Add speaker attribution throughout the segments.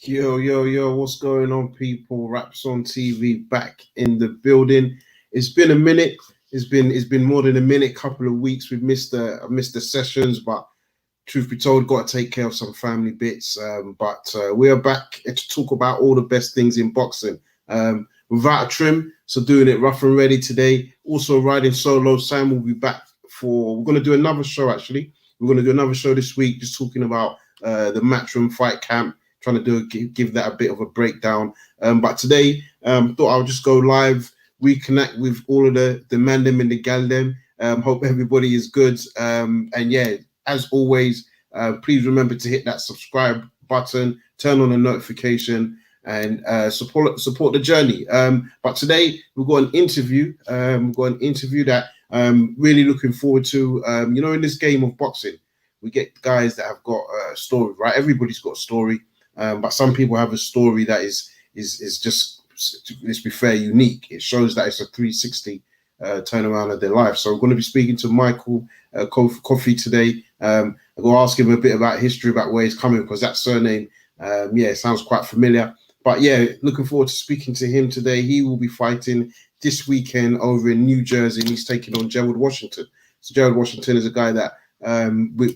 Speaker 1: Yo, yo, yo, what's going on, people? Raps on TV back in the building. It's been a minute. It's been more than a minute, couple of weeks. We've missed the sessions, but truth be told, got to take care of some family bits. But we are back to talk about all the best things in boxing. Without a trim, so doing it rough and ready today. Also riding solo. Sam will be back for. We're going to do another show actually. We're going to do another show this week, just talking about the Matchroom fight camp, trying to give that a bit of a breakdown. But today, thought I'll just go live, reconnect with all of the man them and the gal them. Hope everybody is good. And yeah, as always, please remember to hit that subscribe button, turn on the notification, and support the journey. But today we've got an interview. We've got an interview that really looking forward to. In this game of boxing, we get guys that have got a story, right? Everybody's got a story. But some people have a story that is just, let's be fair, unique. It shows that it's a 360 turnaround of their life. So we're going to be speaking to Michael Coffie today. I'm going to ask him a bit about history, about where he's coming, because that surname, it sounds quite familiar. But yeah, looking forward to speaking to him today. He will be fighting this weekend over in New Jersey, and he's taking on Gerald Washington. So Gerald Washington is a guy that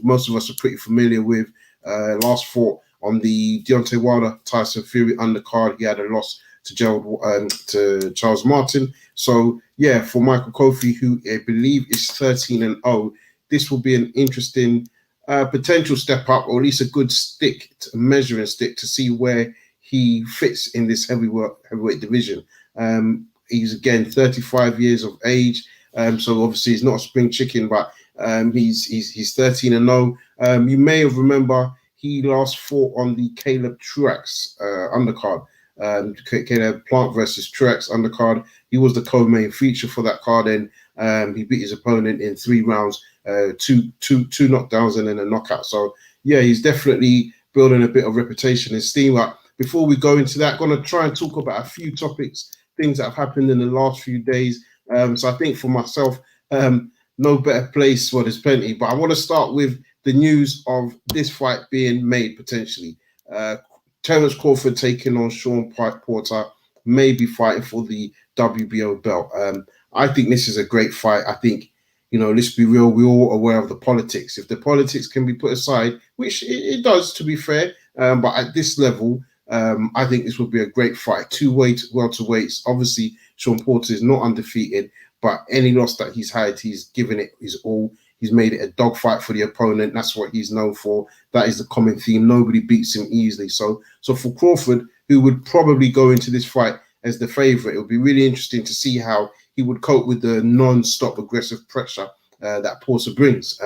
Speaker 1: most of us are pretty familiar with. Last fought on the Deontay Wilder Tyson Fury undercard. He had a loss to to Charles Martin. So yeah, for Michael Coffie, who I believe is 13-0, this will be an interesting potential step up, or at least a good measuring stick to see where he fits in this heavyweight division. He's again 35 years of age, so obviously he's not a spring chicken, but he's 13-0. You may have remember he last fought on the Caleb Truax undercard. Caleb Plant versus Truax undercard. He was the co-main feature for that card, and he beat his opponent in 3 rounds, two knockdowns and then a knockout. So yeah, he's definitely building a bit of reputation and steam up. Before we go into that, I'm going to try and talk about a few topics, things that have happened in the last few days. So I think for myself, no better place. Well, there's plenty, but I want to start with the news of this fight being made potentially. Terence Crawford taking on Sean Porter, may be fighting for the WBO belt. I think this is a great fight. I think, let's be real, we're all aware of the politics. If the politics can be put aside, which it does, to be fair, but at this level, I think this would be a great fight. 2 welterweights. Obviously, Sean Porter is not undefeated, but any loss that he's had, he's given it his all. He's made it a dogfight for the opponent. That's what he's known for. That is the common theme. Nobody beats him easily. So for Crawford, who would probably go into this fight as the favorite, it would be really interesting to see how he would cope with the non-stop aggressive pressure that Porter brings.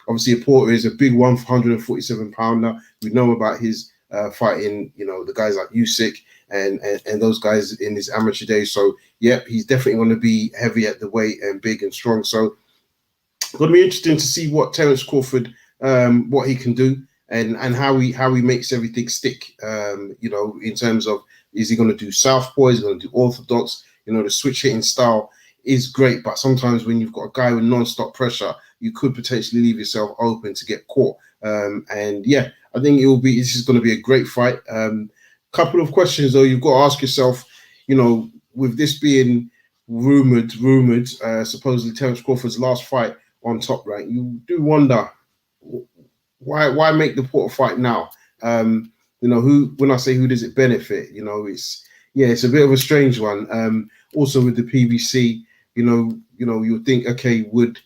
Speaker 1: Obviously, Porter is a big 147-pounder. We know about his fighting, the guys like Usyk and those guys in his amateur days. So, yeah, he's definitely going to be heavy at the weight and big and strong. So, it's going to be interesting to see what Terence Crawford, what he can do and how he makes everything stick. In terms of, is he going to do southpaw? Is he going to do orthodox? The switch hitting style is great, but sometimes when you've got a guy with non-stop pressure, you could potentially leave yourself open to get caught. And yeah, I think this is going to be a great fight. Couple of questions though, you've got to ask yourself, with this being rumored, supposedly Terence Crawford's last fight on Top Rank, you do wonder why make the Porter fight now? When I say who does it benefit, it's a bit of a strange one. Also with the PBC, you think, okay, would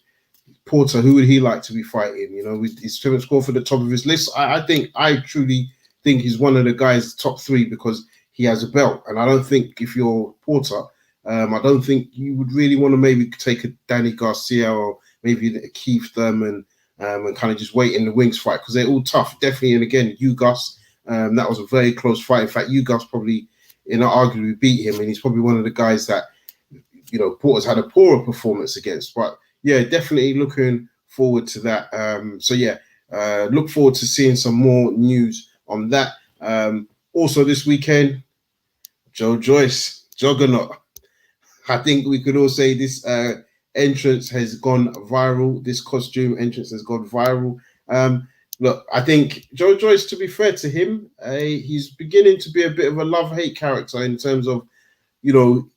Speaker 1: Porter, who would he like to be fighting? Is Terence Crawford at the top of his list? I truly think he's one of the guys top 3 because he has a belt, and I don't think if you're Porter, I don't think you would really want to maybe take a Danny Garcia or maybe a Keith Thurman and kind of just wait in the wings fight, because they're all tough. Definitely, and again, Ugas, that was a very close fight. In fact, Ugas probably, arguably beat him, and he's probably one of the guys that, Porter's had a poorer performance against. But yeah, definitely looking forward to that. Look forward to seeing some more news on that. Also this weekend, Joe Joyce, Juggernaut. I think we could all say this entrance has gone viral. This costume entrance has gone viral. look, I think Joe Joyce, to be fair to him, he's beginning to be a bit of a love-hate character in terms of, you know,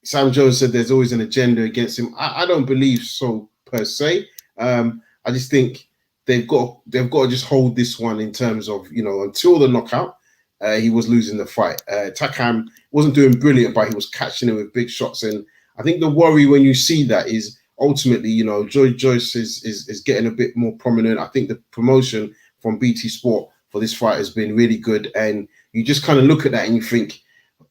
Speaker 1: Sam Jones said there's always an agenda against him. I don't believe so per se. I just think they've got to just hold this one in terms of, you know, until the knockout. He was losing the fight. Takam wasn't doing brilliant, but he was catching it with big shots. And I think the worry when you see that is ultimately, you know, Joe Joyce is getting a bit more prominent. I think the promotion from BT Sport for this fight has been really good. And you just kind of look at that and you think,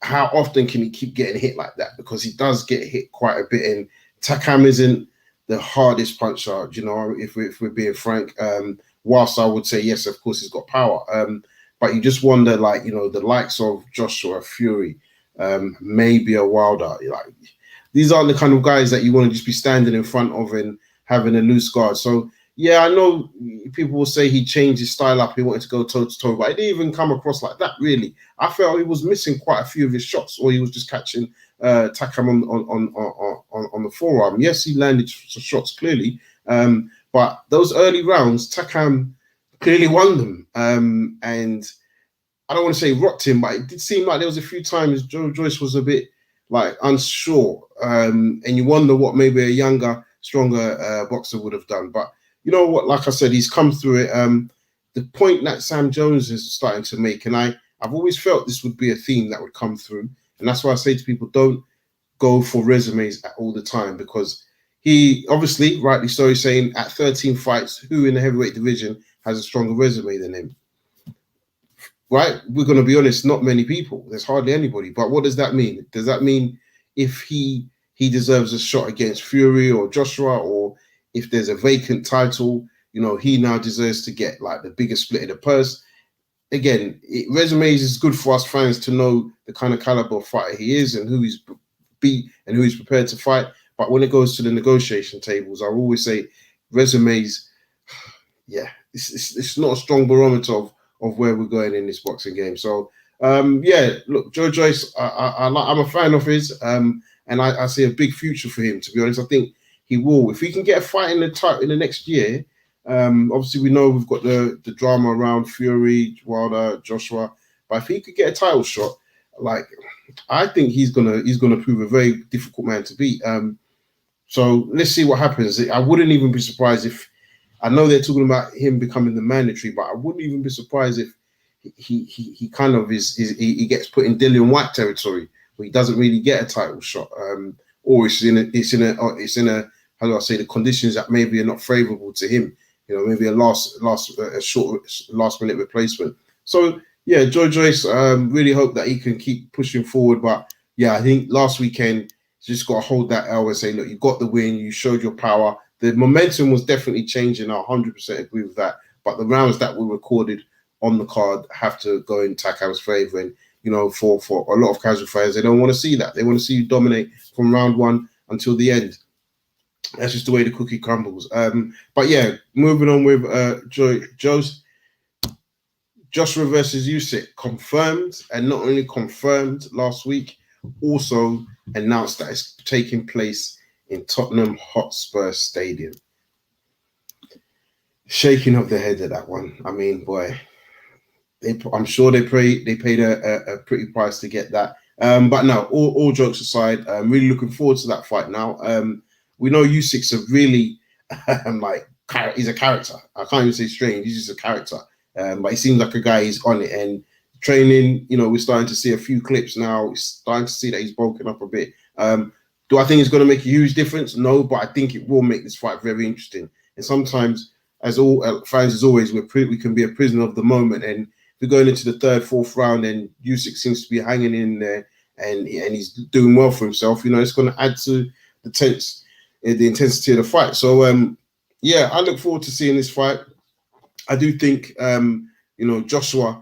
Speaker 1: how often can he keep getting hit like that? Because he does get hit quite a bit. And Takam isn't the hardest puncher, you know, if we're being frank. Whilst I would say, yes, of course, he's got power. But you just wonder, like, you know, the likes of Joshua Fury, maybe a Wilder, like, these aren't the kind of guys that you want to just be standing in front of and having a loose guard. So, yeah, I know people will say he changed his style up. He wanted to go toe to toe, but it didn't even come across like that, really. I felt he was missing quite a few of his shots, or he was just catching Takam on the forearm. Yes, he landed shots clearly, but those early rounds, Takam clearly won them. And I don't want to say rocked him, but it did seem like there was a few times Joe Joyce was a bit like unsure, and you wonder what maybe a younger, stronger boxer would have done. But you know what? Like I said, he's come through it. The point that Sam Jones is starting to make, and I've always felt this would be a theme that would come through, and that's why I say to people, don't go for resumes all the time, because he obviously, rightly so, he's saying at 13 fights, who in the heavyweight division has a stronger resume than him? Right? We're going to be honest, not many people. There's hardly anybody. But what does that mean? Does that mean if he deserves a shot against Fury or Joshua, or if there's a vacant title, you know, he now deserves to get like the biggest split of the purse? Again, resumes is good for us fans to know the kind of caliber of fighter he is and who he's beat and who he's prepared to fight. But when it goes to the negotiation tables, I always say resumes, yeah, it's not a strong barometer of where we're going in this boxing game. So, yeah, look, Joe Joyce, I'm a fan of his, and I see a big future for him, to be honest. I think he will. If he can get a fight in the next year, obviously we know we've got the drama around Fury, Wilder, Joshua, but if he could get a title shot, like, I think he's gonna prove a very difficult man to beat. So let's see what happens. I wouldn't even be surprised if, I know they're talking about him becoming the mandatory, but I wouldn't even be surprised if he kind of he gets put in Dillian White territory where he doesn't really get a title shot, or it's in a how do I say, the conditions that maybe are not favourable to him. You know, maybe a short last minute replacement. So yeah, Joe Joyce, really hope that he can keep pushing forward. But yeah, I think last weekend just got to hold that L and say, look, you got the win, you showed your power. The momentum was definitely changing. I 100% agree with that. But the rounds that were recorded on the card have to go in Takam's favour. And, you know, for a lot of casual fans, they don't want to see that. They want to see you dominate from round one until the end. That's just the way the cookie crumbles. But yeah, moving on with Joshua versus Usyk, confirmed, and not only confirmed last week, also announced that it's taking place in Tottenham Hotspur Stadium. Shaking of the head at that one. I mean, boy, I'm sure they paid a pretty price to get that. But no, all jokes aside, I'm really looking forward to that fight now. We know Usyk's a really he's a character. I can't even say strange. He's just a character. But he seems like a guy who's on it. And training, you know, we're starting to see a few clips now. We're starting to see that he's broken up a bit. Do I think it's going to make a huge difference? No, but I think it will make this fight very interesting. And sometimes, as all fans, as always, we can be a prisoner of the moment. And if we're going into the third, fourth round, and Usyk seems to be hanging in there, and he's doing well for himself, you know, it's going to add to the intensity of the fight. So, yeah, I look forward to seeing this fight. I do think, you know, Joshua,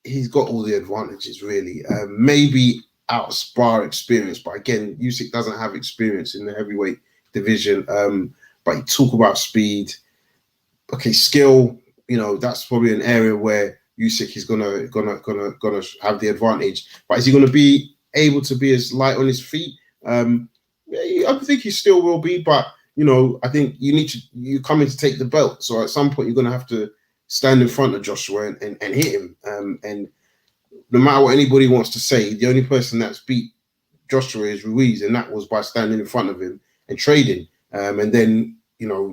Speaker 1: he's got all the advantages, really. Maybe out spar experience, but again, Usyk doesn't have experience in the heavyweight division. But you talk about speed, okay, skill. You know, that's probably an area where Usyk is gonna have the advantage. But is he gonna be able to be as light on his feet? I think he still will be, but you know, I think you come in to take the belt. So at some point, you're gonna have to stand in front of Joshua and hit him. And no matter what anybody wants to say, the only person that's beat Joshua is Ruiz, and that was by standing in front of him and trading. And then,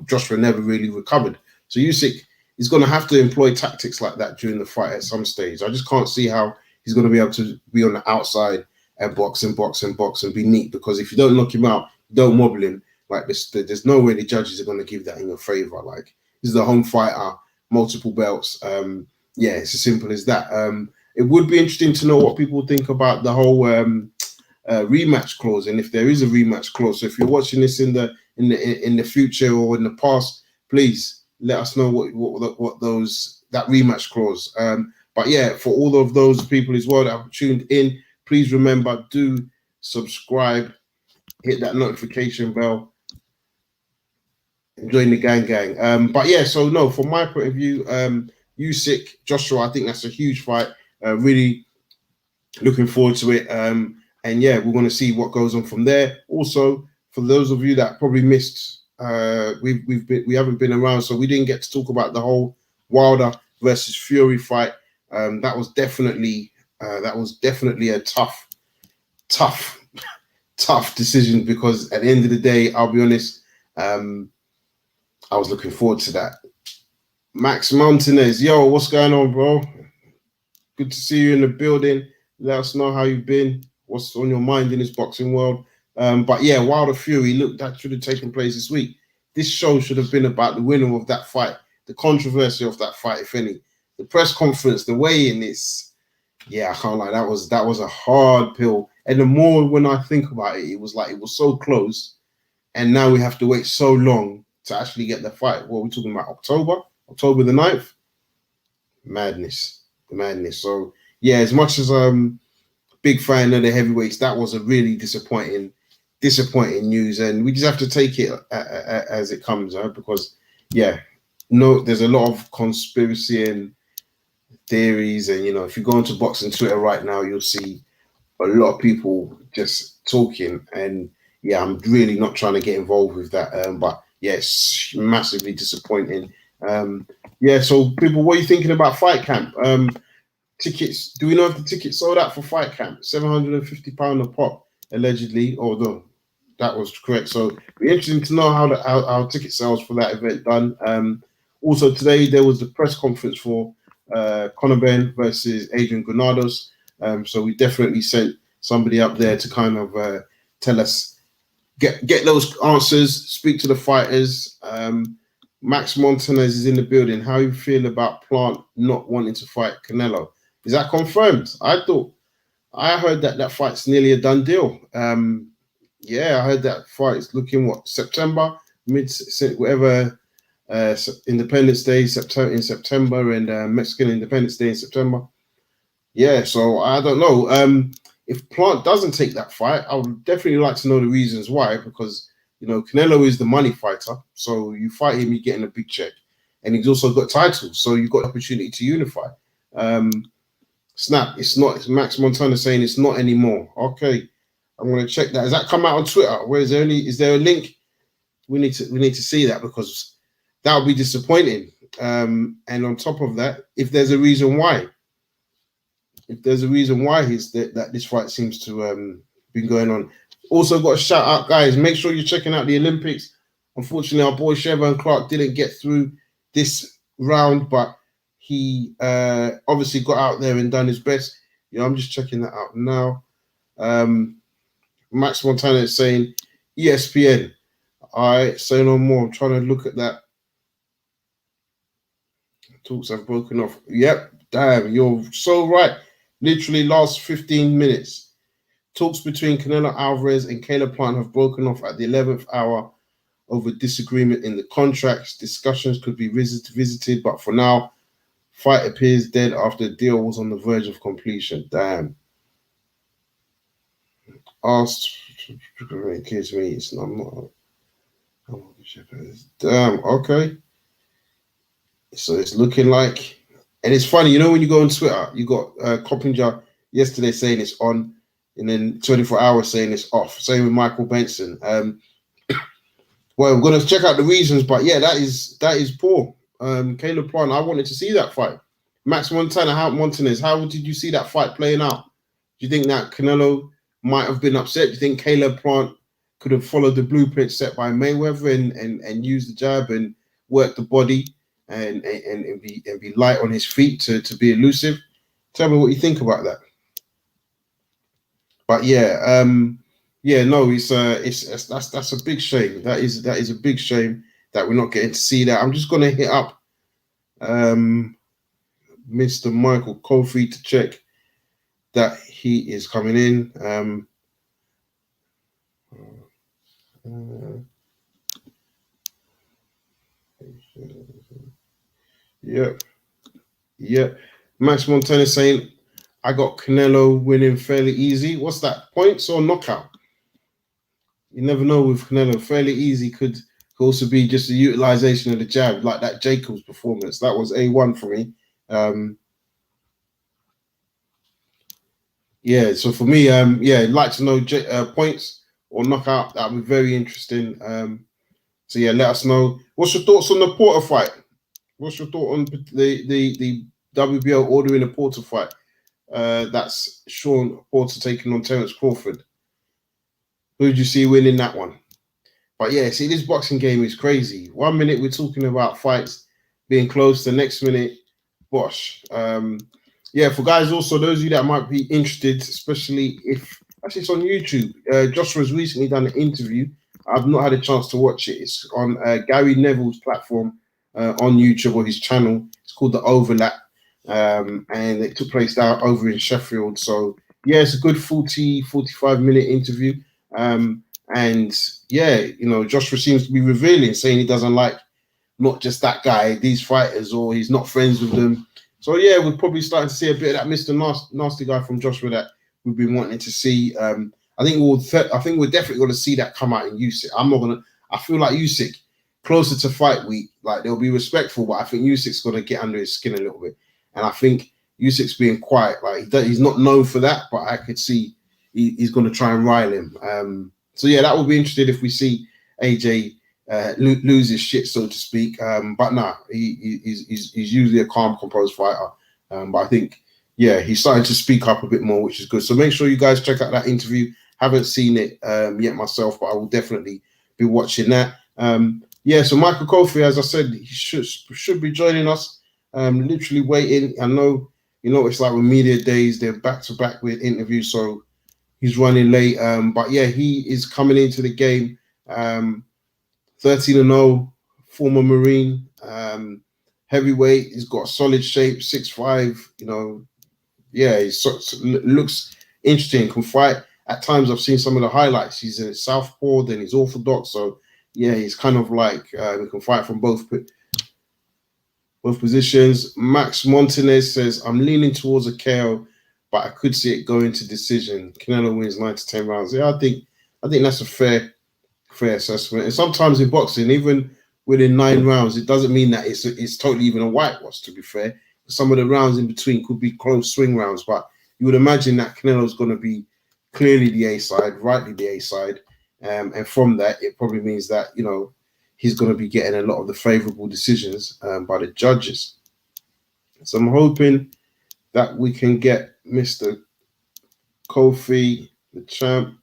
Speaker 1: Joshua never really recovered. So Usyk is going to have to employ tactics like that during the fight at some stage. I just can't see how he's going to be able to be on the outside and box and be neat, because if you don't knock him out, you don't wobble him, like this, there's no way the judges are going to give that in your favor. Like, this is a home fighter, multiple belts. It's as simple as that. It would be interesting to know what people think about the whole rematch clause, and if there is a rematch clause. So if you're watching this in the future or in the past, please let us know what that rematch clause. But yeah, for all of those people as well that have tuned in, please remember, do subscribe, hit that notification bell, and join the gang. But yeah, so no, from my point of view, Usyk, Joshua, I think that's a huge fight. Really looking forward to it. And yeah, we're going to see what goes on from there. Also, for those of you that probably missed, we haven't been around, so we didn't get to talk about the whole Wilder versus Fury fight. That was definitely a tough decision, because at the end of the day, I'll be honest, I was looking forward to that. Max Martinez, yo, what's going on, bro? Good to see you in the building. Let us know how you've been, what's on your mind in this boxing world. But yeah, Wilder Fury, look, that should have taken place this week. This show should have been about the winner of that fight, the controversy of that fight, if any. The press conference, the weigh-in is, yeah, I can't lie, that was a hard pill. And the more when I think about it, it was like it was so close, and now we have to wait so long to actually get the fight. What are we talking about? October the 9th? Madness. So yeah, as much as big fan of the heavyweights, that was a really disappointing news, and we just have to take it as it comes, because yeah, there's a lot of conspiracy and theories, and if you go onto boxing Twitter right now, you'll see a lot of people just talking, and yeah, I'm really not trying to get involved with that, but yeah, it's massively disappointing. So people, what are you thinking about Fight Camp? Tickets, do we know if the tickets sold out for Fight Camp? £750 a pop, allegedly, although that was correct. So it'd be interesting to know how our ticket sales for that event done. Also today, there was the press conference for Conor Benn versus Adrian Granados. So we definitely sent somebody up there to kind of tell us, get those answers, speak to the fighters. Max Martinez is in the building. How you feel about Plant not wanting to fight Canelo? Is that confirmed? I heard that fight's nearly a done deal. I heard that fight's looking September, whatever, Independence Day in September, and Mexican Independence Day in September. Yeah, so I don't know. If Plant doesn't take that fight, I would definitely like to know the reasons why, because Canelo is the money fighter. So you fight him, you're getting a big check, and he's also got titles, so you've got the opportunity to unify. Snap, it's not. It's Max Montana saying it's not anymore. Okay, I'm gonna check that. Has that come out on Twitter? Is there a link? We need to see that, because that would be disappointing. And on top of that, if there's a reason why, that this fight seems to been going on. Also got a shout out, guys. Make sure you're checking out the Olympics. Unfortunately, our boy Chevron Clark didn't get through this round, but he obviously got out there and done his best. I'm just checking that out now. Max Montana is saying ESPN. All right, say no more. I'm trying to look at that. Talks have broken off. Yep, damn, you're so right. Literally last 15 minutes. Talks between Canelo Alvarez and Caleb Plant have broken off at the 11th hour over disagreement in the contracts. Discussions could be visited, but for now, fight appears dead after the deal was on the verge of completion. Damn. Asked, kids me, it's not. Damn, okay. So it's looking like, and it's funny, when you go on Twitter, you got Coppinger yesterday saying it's on, and then 24 hours saying it's off. Same with Michael Benson. Well, we're gonna check out the reasons, but yeah, that is poor. Caleb Plant, I wanted to see that fight. Max Montanez, how did you see that fight playing out? Do you think that Canelo might have been upset? Do you think Caleb Plant could have followed the blueprint set by Mayweather and used the jab and work the body and be light on his feet to be elusive? Tell me what you think about that. But yeah, no, it's that's a big shame. That is a big shame that we're not getting to see that. I'm just gonna hit up Mr. Michael Coffie to check that he is coming in. Yeah. Max Montana saying, I got Canelo winning fairly easy. What's that? Points or knockout? You never know with Canelo. Fairly easy could also be just the utilization of the jab, like that Jacobs performance. That was A1 for me. Yeah, so for me, I'd like to know points or knockout. That would be very interesting. So yeah, let us know. What's your thoughts on the Porter fight? What's your thought on the WBO ordering a Porter fight? That's Sean Porter taking on Terence Crawford. Who did you see winning that one? But yeah, see, this boxing game is crazy. 1 minute we're talking about fights being close, the next minute, bosh. Yeah, for guys also, those of you that might be interested, especially if actually it's on YouTube. Joshua's recently done an interview. I've not had a chance to watch it. It's on Gary Neville's platform on YouTube or his channel. It's called The Overlap. And it took place down over in Sheffield. So yeah, it's a good 45 minute interview. And yeah, Joshua seems to be revealing, saying he doesn't like not just that guy, these fighters, or he's not friends with them. So yeah, we're probably starting to see a bit of that Mr. Nasty guy from Joshua that we've been wanting to see. I think we're definitely going to see that come out in Usyk. I feel like Usyk closer to fight week, like they'll be respectful, but I think Usyk's going to get under his skin a little bit, and I think Usyk's being quiet. Like he's not known for that, but I could see he's going to try and rile him. So yeah, that will be interesting if we see AJ lose his shit, so to speak. But nah, he's usually a calm, composed fighter. But I think, yeah, he's starting to speak up a bit more, which is good. So make sure you guys check out that interview. Haven't seen it yet myself, but I will definitely be watching that. Yeah, so Michael Coffie, as I said, he should be joining us. Literally waiting. I know, it's like with media days, they're back to back with interviews, so he's running late. But yeah, he is coming into the game. 13-0, former Marine, heavyweight. He's got solid shape, 6'5". Yeah, he looks interesting. Can fight. At times, I've seen some of the highlights. He's a southpaw, then he's orthodox. So yeah, he's kind of like he can fight from both positions. Max Montanez says, I'm leaning towards a KO, but I could see it going to decision. Canelo wins 9 to 10 rounds. Yeah, I think that's a fair assessment. And sometimes in boxing, even within 9 rounds, it doesn't mean that it's totally even a whitewash, to be fair. Some of the rounds in between could be close swing rounds, but you would imagine that Canelo's going to be clearly the A side, rightly the A side. And from that, it probably means that, he's going to be getting a lot of the favorable decisions by the judges. So I'm hoping that we can get Mr. Coffie, the champ,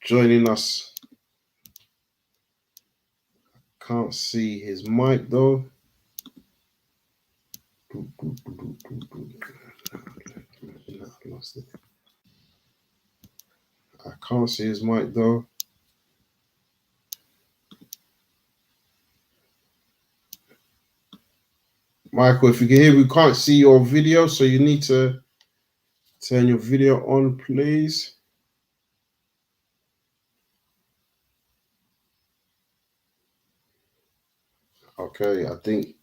Speaker 1: joining us. Can't see his mic though. I can't see his mic though. Michael, if you can hear, we can't see your video, so you need to turn your video on, please. Okay, I think.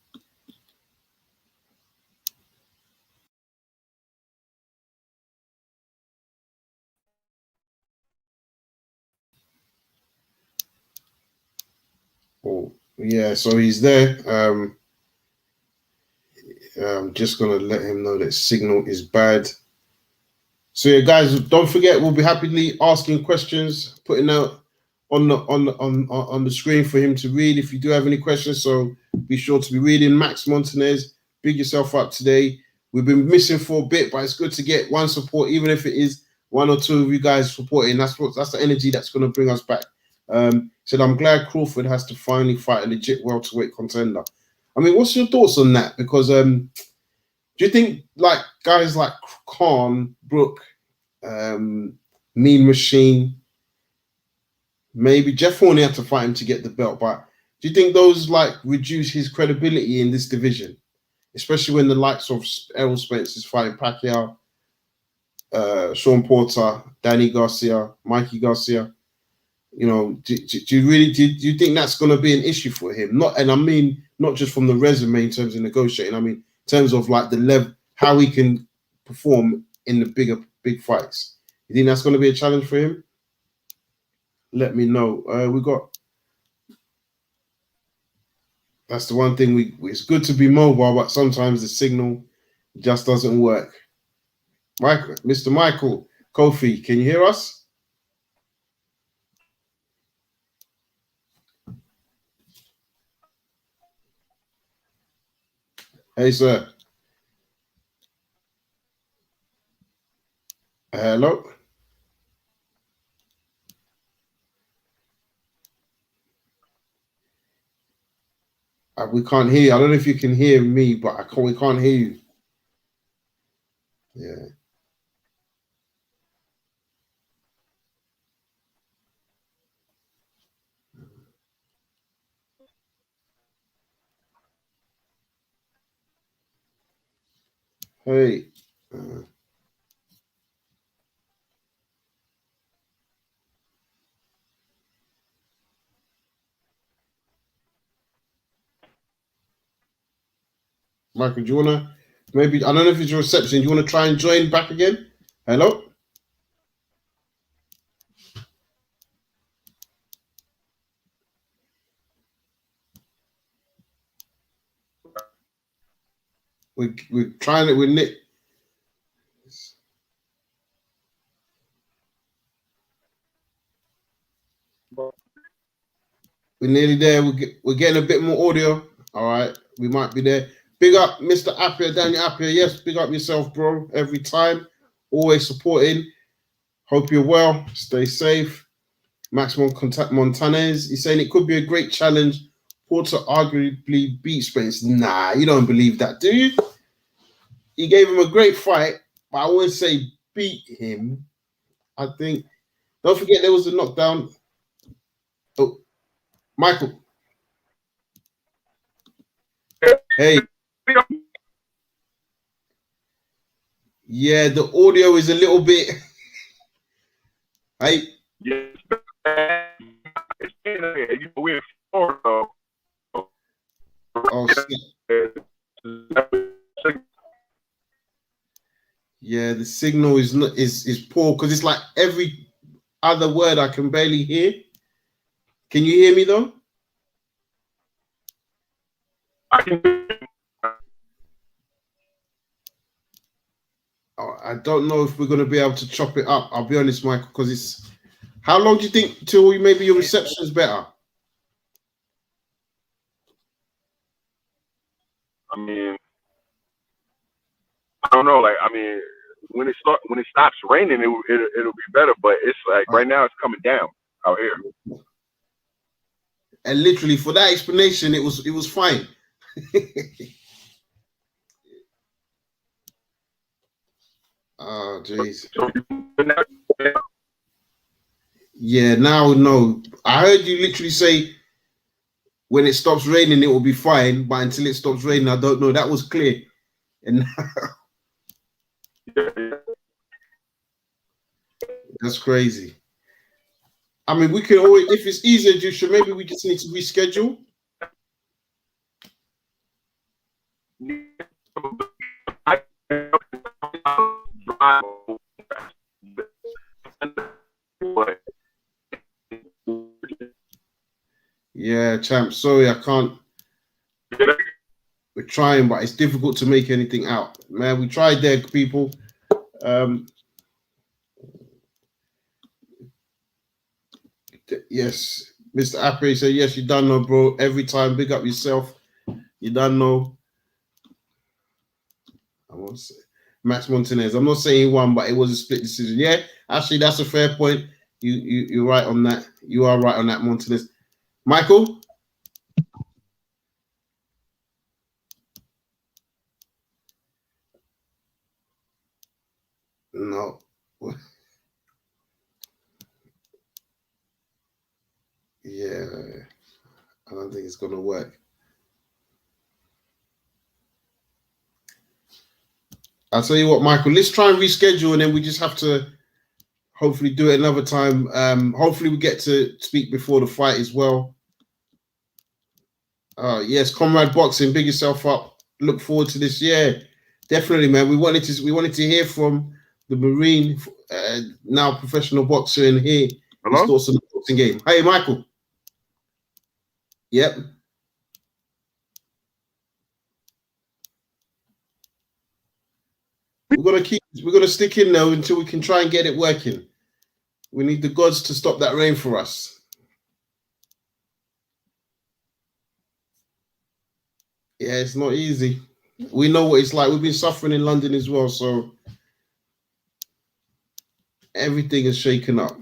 Speaker 1: Oh, yeah, so he's there. I'm just going to let him know that signal is bad. So yeah, guys, don't forget, we'll be happily asking questions, putting out on the screen for him to read if you do have any questions. So be sure to be reading. Max Montanez, big yourself up today. We've been missing for a bit, but it's good to get one support, even if it is one or two of you guys supporting. That's the energy that's going to bring us back. Said I'm glad Crawford has to finally fight a legit welterweight contender. I mean, what's your thoughts on that? Because do you think like guys like Khan, Brook, Mean Machine, maybe Jeff Horney had to fight him to get the belt, but do you think those like reduce his credibility in this division, especially when the likes of Errol Spence is fighting Pacquiao, Sean Porter, Danny Garcia, Mikey Garcia? You know, do you think that's going to be an issue for him? Not just from the resume in terms of negotiating. I mean, in terms of like the level, how he can perform in the big fights. You think that's going to be a challenge for him? Let me know. That's the one thing it's good to be mobile, but sometimes the signal just doesn't work. Mr. Michael Coffie, can you hear us? Hey, sir. Hello. We can't hear you. I don't know if you can hear me, but we can't hear you. Yeah. Hey. Michael, do you want to maybe, I don't know if it's your reception, do you want to try and join back again? Hello? We're trying it with Nick. We're nearly there. We're getting a bit more audio. All right. We might be there. Big up Mr. Appia, Daniel Appia. Yes, big up yourself, bro. Every time. Always supporting. Hope you're well. Stay safe. Maximum Contact Montanez. He's saying it could be a great challenge. Porter arguably beat Spence. Nah, you don't believe that, do you? He gave him a great fight, but I wouldn't say beat him. I think, don't forget there was a knockdown. Oh, Michael. Hey. Yeah, the audio is a little bit. Hey.
Speaker 2: Yes. We're in Florida.
Speaker 1: Oh, yeah, the signal is poor because it's like every other word I can barely hear. Can you hear me though? I don't know if we're going to be able to chop it up. I'll be honest, Michael, because it's. How long do you think till maybe your reception is better?
Speaker 2: I mean, I don't know. Like, I mean, when it stops raining, it'll be better. But it's like right now, it's coming down out here.
Speaker 1: And literally, for that explanation, it was fine. Oh, jeez. Yeah, now no. I heard you literally say when it stops raining, it will be fine. But until it stops raining, I don't know. That was clear. And that's crazy. I mean, we can always, if it's easier, Jusha, maybe we just need to reschedule. Yeah, champ. Sorry, I can't. We're trying, but it's difficult to make anything out. Man, we tried there, people. Yes, Mr. Apre said, yes, you done know, bro. Every time, big up yourself. You done know. I won't say Max Montanez. I'm not saying he won, but it was a split decision. Yeah, actually, that's a fair point. You're right on that. You are right on that, Montanez. Michael? No. Yeah, I don't think it's going to work. I'll tell you what, Michael, let's try and reschedule, and then we just have to hopefully do it another time. Hopefully we get to speak before the fight as well. Yes, Comrade Boxing, big yourself up. Look forward to this. Yeah, definitely, man. We wanted to hear from the Marine, now professional boxer, and hear his thoughts on the boxing game. Hey, Michael. Yep. We're gonna stick in now until we can try and get it working. We need the gods to stop that rain for us. Yeah, it's not easy. We know what it's like. We've been suffering in London as well, so everything is shaken up.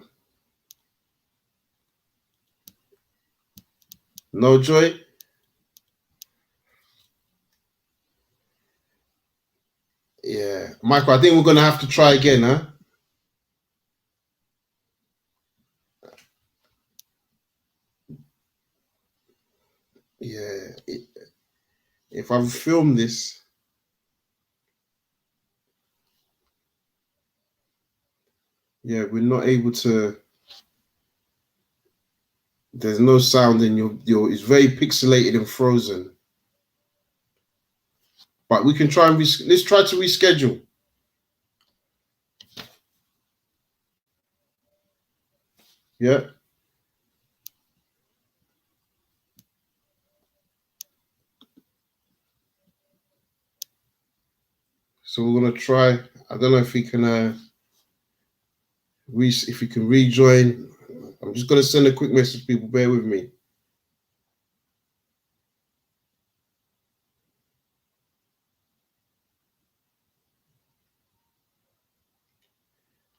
Speaker 1: No joy. Yeah, Michael, I think we're gonna have to try again, huh? Yeah. If I've filmed this, yeah, we're not able to. There's no sound in your. It's very pixelated and frozen. But we can try and let's try to reschedule. Yeah. So we're gonna try. I don't know if we can if we can rejoin. I'm just gonna send a quick message, people. Bear with me.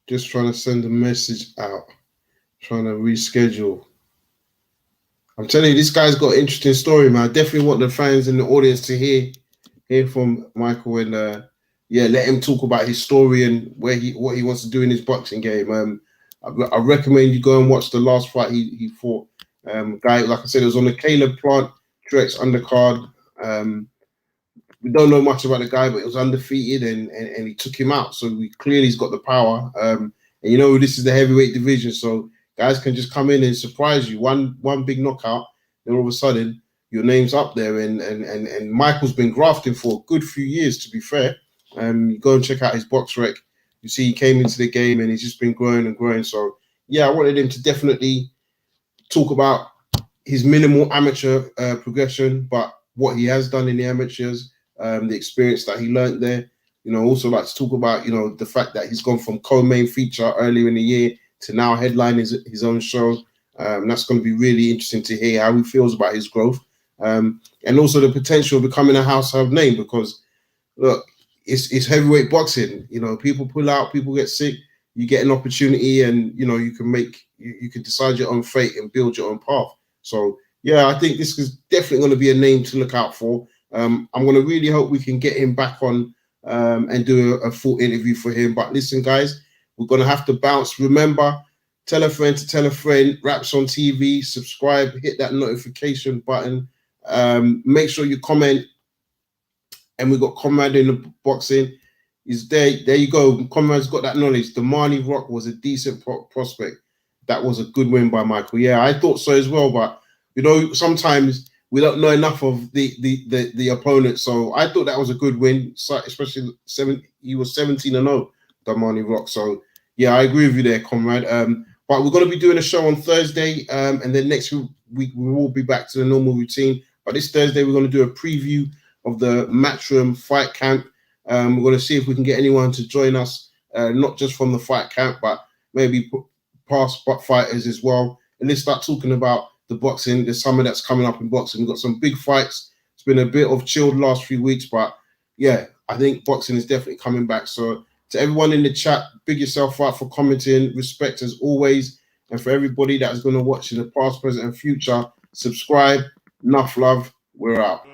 Speaker 1: Just trying to send a message out. Trying to reschedule. I'm telling you, this guy's got an interesting story, man. I definitely want the fans in the audience to hear from Michael, and yeah, let him talk about his story and what he wants to do in his boxing game. I recommend you go and watch the last fight he fought. Guy, like I said, it was on the Caleb Plant Drex undercard. We don't know much about the guy, but it was undefeated, and he took him out. So he's got the power. And you know, this is the heavyweight division, so guys can just come in and surprise you. One big knockout, then all of a sudden your name's up there. And Michael's been grafting for a good few years, to be fair. You go and check out his box rec. You see he came into the game and he's just been growing and growing. So yeah, I wanted him to definitely talk about his minimal amateur progression, but what he has done in the amateurs, the experience that he learned there. You know, also like to talk about, you know, the fact that he's gone from co-main feature earlier in the year to now headline his own show. That's going to be really interesting to hear how he feels about his growth. And also the potential of becoming a household name, because look, it's heavyweight boxing. You know, people pull out, people get sick, you get an opportunity, and you know, you can decide your own fate and build your own path. So yeah, I think this is definitely going to be a name to look out for. I'm going to really hope we can get him back on and do a full interview for him. But listen, guys, we're going to have to bounce. Remember, tell a friend to tell a friend. Raps on TV, subscribe, hit that notification button. Make sure you comment. And we got Comrade in the boxing. Is there? There you go. Comrade's got that knowledge. The Marnie Rock was a decent prospect. That was a good win by Michael. Yeah, I thought so as well. But you know, sometimes we don't know enough of the opponent. So I thought that was a good win, especially he was 17-0, the Marnie Rock. So yeah, I agree with you there, Comrade. But we're going to be doing a show on Thursday, and then next week we will be back to the normal routine. But this Thursday we're going to do a preview of the Matchroom fight camp. We're going to see if we can get anyone to join us, not just from the fight camp, but maybe past fighters as well. and let's start talking about the boxing. There's summer that's coming up in boxing. We've got some big fights. It's been a bit of chilled last few weeks, but yeah, I think boxing is definitely coming back. So to everyone in the chat, big yourself up for commenting. Respect as always. And for everybody that's going to watch in the past, present, and future, subscribe. Enough love. We're out.